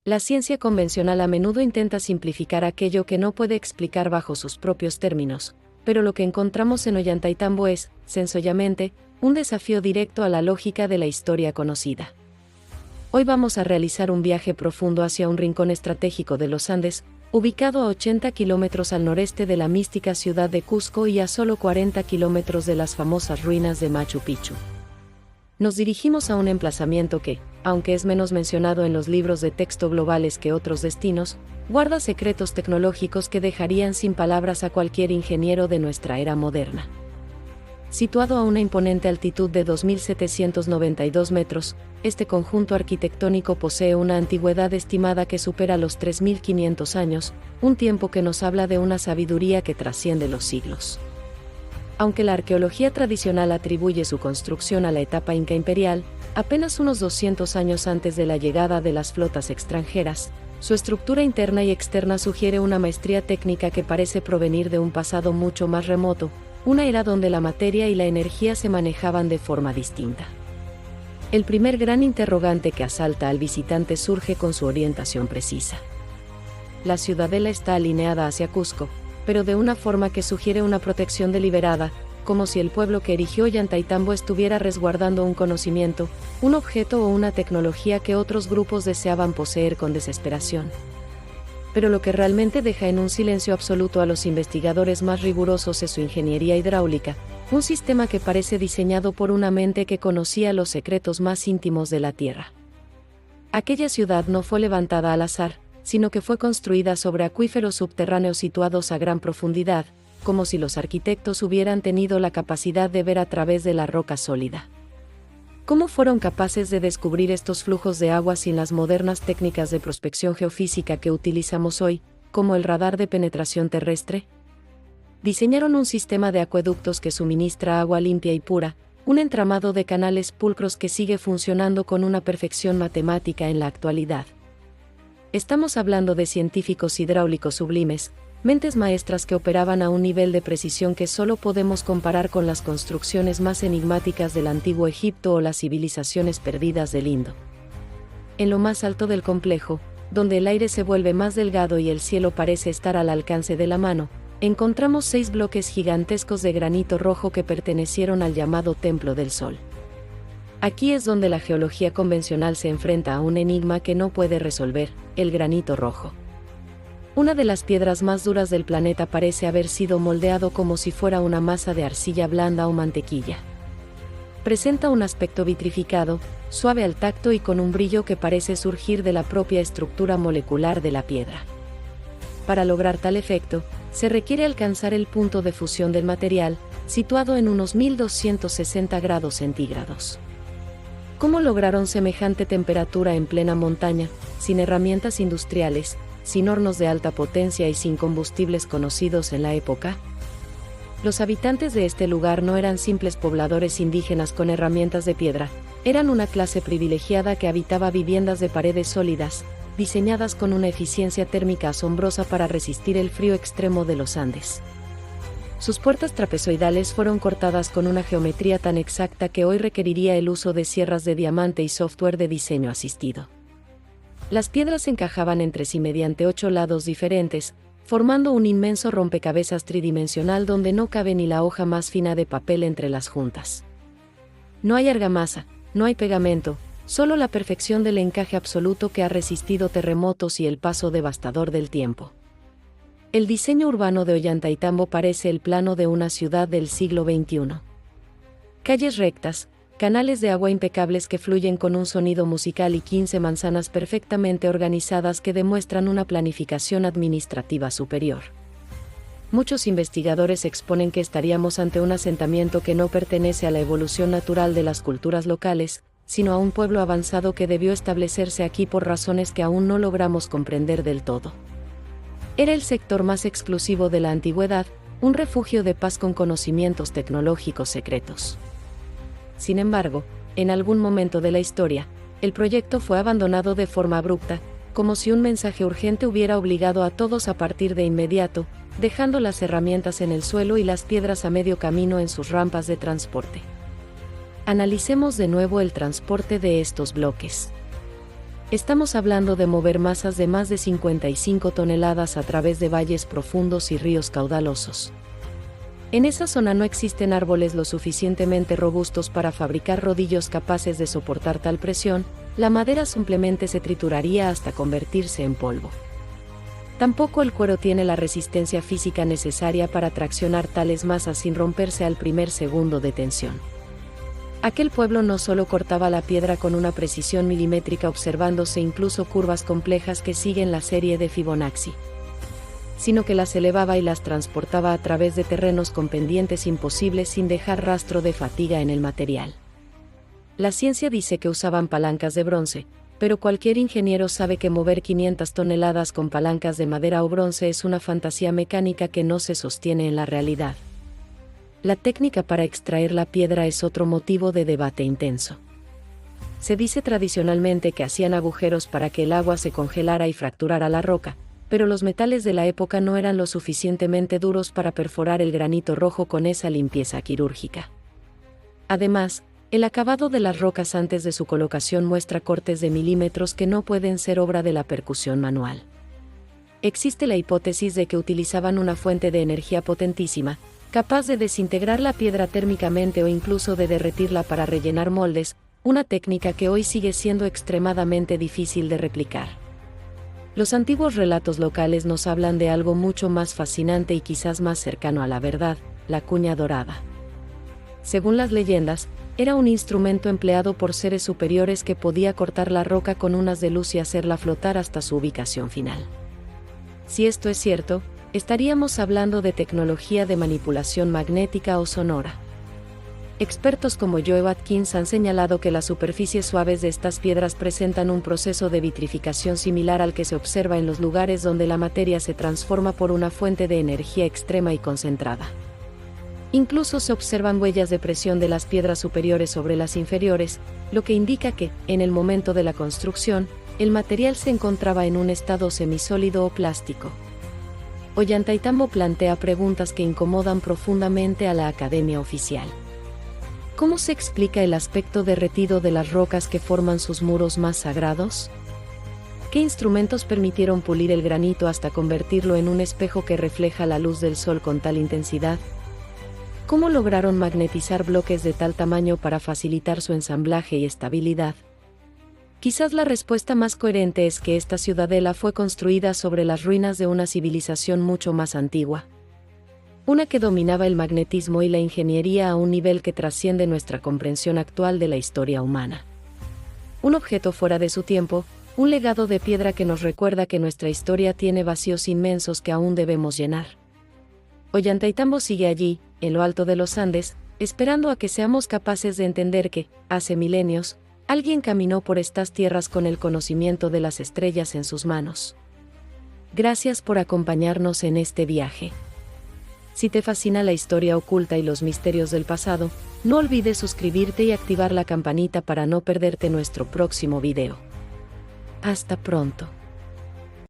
La ciencia convencional a menudo intenta simplificar aquello que no puede explicar bajo sus propios términos, pero lo que encontramos en Ollantaytambo es, sencillamente, un desafío directo a la lógica de la historia conocida. Hoy vamos a realizar un viaje profundo hacia un rincón estratégico de los Andes, ubicado a 80 kilómetros al noreste de la mística ciudad de Cusco y a solo 40 kilómetros de las famosas ruinas de Machu Picchu. Nos dirigimos a un emplazamiento que, aunque es menos mencionado en los libros de texto globales que otros destinos, guarda secretos tecnológicos que dejarían sin palabras a cualquier ingeniero de nuestra era moderna. Situado a una imponente altitud de 2.792 metros, este conjunto arquitectónico posee una antigüedad estimada que supera los 3.500 años, un tiempo que nos habla de una sabiduría que trasciende los siglos. Aunque la arqueología tradicional atribuye su construcción a la etapa inca imperial, apenas unos 200 años antes de la llegada de las flotas extranjeras, su estructura interna y externa sugiere una maestría técnica que parece provenir de un pasado mucho más remoto, una era donde la materia y la energía se manejaban de forma distinta. El primer gran interrogante que asalta al visitante surge con su orientación precisa. La ciudadela está alineada hacia Cusco, pero de una forma que sugiere una protección deliberada, como si el pueblo que erigió Ollantaytambo estuviera resguardando un conocimiento, un objeto o una tecnología que otros grupos deseaban poseer con desesperación. Pero lo que realmente deja en un silencio absoluto a los investigadores más rigurosos es su ingeniería hidráulica, un sistema que parece diseñado por una mente que conocía los secretos más íntimos de la Tierra. Aquella ciudad no fue levantada al azar, sino que fue construida sobre acuíferos subterráneos situados a gran profundidad, como si los arquitectos hubieran tenido la capacidad de ver a través de la roca sólida. ¿Cómo fueron capaces de descubrir estos flujos de agua sin las modernas técnicas de prospección geofísica que utilizamos hoy, como el radar de penetración terrestre? Diseñaron un sistema de acueductos que suministra agua limpia y pura, un entramado de canales pulcros que sigue funcionando con una perfección matemática en la actualidad. Estamos hablando de científicos hidráulicos sublimes, mentes maestras que operaban a un nivel de precisión que solo podemos comparar con las construcciones más enigmáticas del antiguo Egipto o las civilizaciones perdidas del Indo. En lo más alto del complejo, donde el aire se vuelve más delgado y el cielo parece estar al alcance de la mano, encontramos 6 bloques gigantescos de granito rojo que pertenecieron al llamado Templo del Sol. Aquí es donde la geología convencional se enfrenta a un enigma que no puede resolver: el granito rojo. Una de las piedras más duras del planeta parece haber sido moldeado como si fuera una masa de arcilla blanda o mantequilla. Presenta un aspecto vitrificado, suave al tacto y con un brillo que parece surgir de la propia estructura molecular de la piedra. Para lograr tal efecto, se requiere alcanzar el punto de fusión del material, situado en unos 1260 grados centígrados. ¿Cómo lograron semejante temperatura en plena montaña, sin herramientas industriales, sin hornos de alta potencia y sin combustibles conocidos en la época? Los habitantes de este lugar no eran simples pobladores indígenas con herramientas de piedra, eran una clase privilegiada que habitaba viviendas de paredes sólidas, diseñadas con una eficiencia térmica asombrosa para resistir el frío extremo de los Andes. Sus puertas trapezoidales fueron cortadas con una geometría tan exacta que hoy requeriría el uso de sierras de diamante y software de diseño asistido. Las piedras se encajaban entre sí mediante 8 lados diferentes, formando un inmenso rompecabezas tridimensional donde no cabe ni la hoja más fina de papel entre las juntas. No hay argamasa, no hay pegamento, solo la perfección del encaje absoluto que ha resistido terremotos y el paso devastador del tiempo. El diseño urbano de Ollantaytambo parece el plano de una ciudad del siglo XXI. Calles rectas, canales de agua impecables que fluyen con un sonido musical y 15 manzanas perfectamente organizadas que demuestran una planificación administrativa superior. Muchos investigadores exponen que estaríamos ante un asentamiento que no pertenece a la evolución natural de las culturas locales, sino a un pueblo avanzado que debió establecerse aquí por razones que aún no logramos comprender del todo. Era el sector más exclusivo de la antigüedad, un refugio de paz con conocimientos tecnológicos secretos. Sin embargo, en algún momento de la historia, el proyecto fue abandonado de forma abrupta, como si un mensaje urgente hubiera obligado a todos a partir de inmediato, dejando las herramientas en el suelo y las piedras a medio camino en sus rampas de transporte. Analicemos de nuevo el transporte de estos bloques. Estamos hablando de mover masas de más de 55 toneladas a través de valles profundos y ríos caudalosos. En esa zona no existen árboles lo suficientemente robustos para fabricar rodillos capaces de soportar tal presión, la madera simplemente se trituraría hasta convertirse en polvo. Tampoco el cuero tiene la resistencia física necesaria para traccionar tales masas sin romperse al primer segundo de tensión. Aquel pueblo no solo cortaba la piedra con una precisión milimétrica observándose incluso curvas complejas que siguen la serie de Fibonacci, sino que las elevaba y las transportaba a través de terrenos con pendientes imposibles sin dejar rastro de fatiga en el material. La ciencia dice que usaban palancas de bronce, pero cualquier ingeniero sabe que mover 500 toneladas con palancas de madera o bronce es una fantasía mecánica que no se sostiene en la realidad. La técnica para extraer la piedra es otro motivo de debate intenso. Se dice tradicionalmente que hacían agujeros para que el agua se congelara y fracturara la roca, pero los metales de la época no eran lo suficientemente duros para perforar el granito rojo con esa limpieza quirúrgica. Además, el acabado de las rocas antes de su colocación muestra cortes de milímetros que no pueden ser obra de la percusión manual. Existe la hipótesis de que utilizaban una fuente de energía potentísima, capaz de desintegrar la piedra térmicamente o incluso de derretirla para rellenar moldes, una técnica que hoy sigue siendo extremadamente difícil de replicar. Los antiguos relatos locales nos hablan de algo mucho más fascinante y quizás más cercano a la verdad, la cuña dorada. Según las leyendas, era un instrumento empleado por seres superiores que podía cortar la roca con unas de luz y hacerla flotar hasta su ubicación final. Si esto es cierto, estaríamos hablando de tecnología de manipulación magnética o sonora. Expertos como Joe Watkins han señalado que las superficies suaves de estas piedras presentan un proceso de vitrificación similar al que se observa en los lugares donde la materia se transforma por una fuente de energía extrema y concentrada. Incluso se observan huellas de presión de las piedras superiores sobre las inferiores, lo que indica que, en el momento de la construcción, el material se encontraba en un estado semisólido o plástico. Ollantaytambo plantea preguntas que incomodan profundamente a la Academia Oficial. ¿Cómo se explica el aspecto derretido de las rocas que forman sus muros más sagrados? ¿Qué instrumentos permitieron pulir el granito hasta convertirlo en un espejo que refleja la luz del sol con tal intensidad? ¿Cómo lograron magnetizar bloques de tal tamaño para facilitar su ensamblaje y estabilidad? Quizás la respuesta más coherente es que esta ciudadela fue construida sobre las ruinas de una civilización mucho más antigua. Una que dominaba el magnetismo y la ingeniería a un nivel que trasciende nuestra comprensión actual de la historia humana. Un objeto fuera de su tiempo, un legado de piedra que nos recuerda que nuestra historia tiene vacíos inmensos que aún debemos llenar. Ollantaytambo sigue allí, en lo alto de los Andes, esperando a que seamos capaces de entender que, hace milenios, alguien caminó por estas tierras con el conocimiento de las estrellas en sus manos. Gracias por acompañarnos en este viaje. Si te fascina la historia oculta y los misterios del pasado, no olvides suscribirte y activar la campanita para no perderte nuestro próximo video. Hasta pronto.